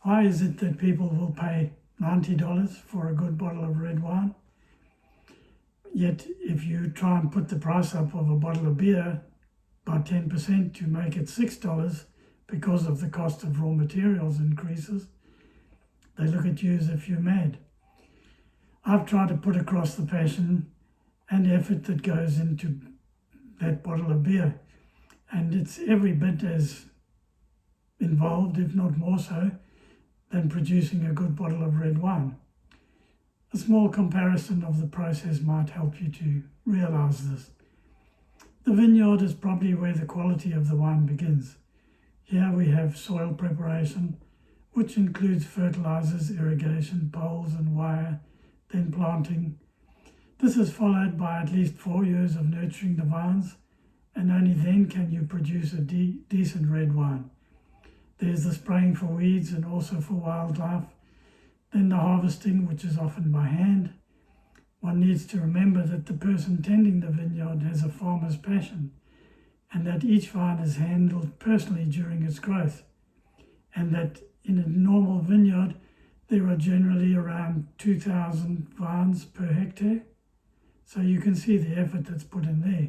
Why is it that people will pay $90 for a good bottle of red wine? Yet if you try and put the price up of a bottle of beer by 10% to make it $6 because of the cost of raw materials increases, they look at you as if you're mad. I've tried to put across the passion and effort that goes into that bottle of beer, and it's every bit as involved, if not more so, than producing a good bottle of red wine. A small comparison of the process might help you to realise this. The vineyard is probably where the quality of the wine begins. Here we have soil preparation, which includes fertilizers, irrigation, poles and wire, then planting. This is followed by at least 4 years of nurturing the vines, and only then can you produce a decent red wine. There's the spraying for weeds and also for wildlife, then the harvesting, which is often by hand. One needs to remember that the person tending the vineyard has a farmer's passion, and that each vine is handled personally during its growth, and that in a normal vineyard there are generally around 2,000 vines per hectare. So you can see the effort that's put in there.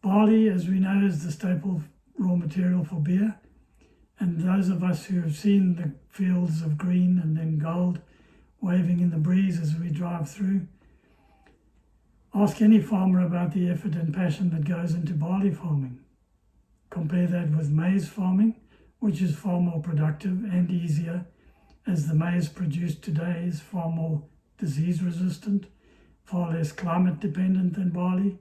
Barley, as we know, is the staple raw material for beer. And those of us who have seen the fields of green and then gold waving in the breeze as we drive through, ask any farmer about the effort and passion that goes into barley farming. Compare that with maize farming, which is far more productive and easier, as the maize produced today is far more disease resistant, far less climate dependent than barley,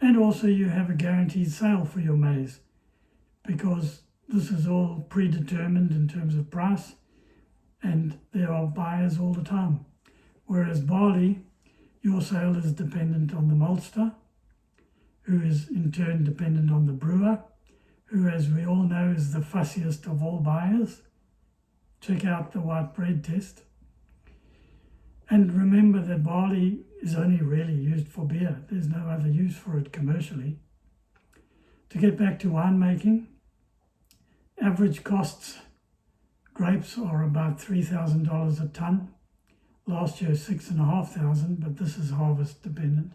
and also you have a guaranteed sale for your maize, because this is all predetermined in terms of price, and there are buyers all the time. Whereas barley, your sale is dependent on the maltster, who is in turn dependent on the brewer, who, as we all know, is the fussiest of all buyers. Check out the white bread test. And remember that barley is only really used for beer. There's no other use for it commercially. To get back to winemaking, average costs, grapes are about $3,000 a tonne. Last year, $6,500, but this is harvest dependent,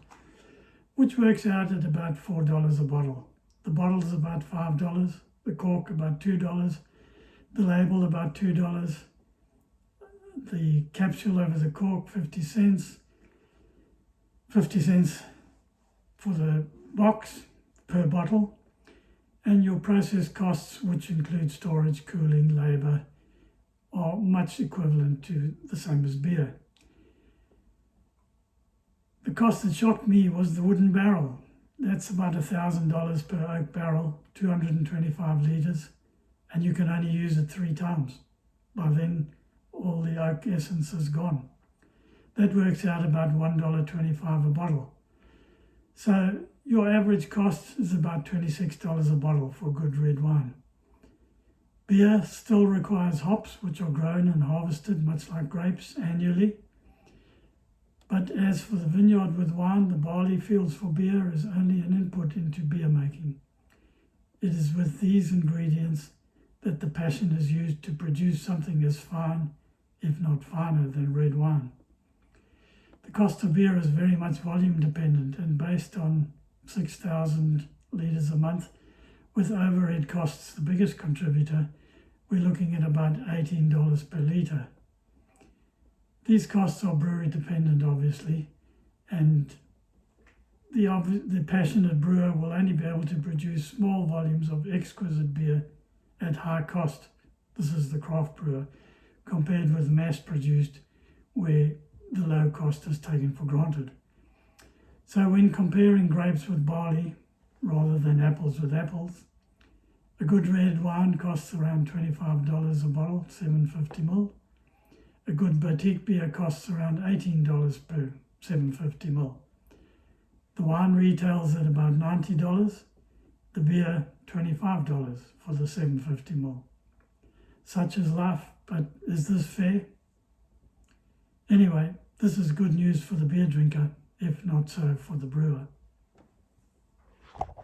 which works out at about $4 a bottle. The bottle is about $5, the cork about $2, the label about $2, the capsule over the cork 50 cents, 50 cents for the box per bottle, and your process costs, which include storage, cooling, labour, are much equivalent to the same as beer. The cost that shocked me was the wooden barrel. That's about $1,000 per oak barrel, 225 litres, and you can only use it 3 times. By then, all the oak essence is gone. That works out about $1.25 a bottle. So your average cost is about $26 a bottle for good red wine. Beer still requires hops, which are grown and harvested much like grapes annually. But as for the vineyard with wine, the barley fields for beer is only an input into beer making. It is with these ingredients that the passion is used to produce something as fine, if not finer, than red wine. The cost of beer is very much volume dependent and based on 6,000 litres a month, with overhead costs the biggest contributor. We're looking at about $18 per litre. These costs are brewery dependent, obviously, and the passionate brewer will only be able to produce small volumes of exquisite beer at high cost. This is the craft brewer, compared with mass-produced, where the low cost is taken for granted. So when comparing grapes with barley, rather than apples with apples, a good red wine costs around $25 a bottle, 750 ml. A good boutique beer costs around $18 per 750 ml. The wine retails at about $90, the beer $25 for the 750 ml. Such is life, but is this fair? Anyway, this is good news for the beer drinker, if not so for the brewer.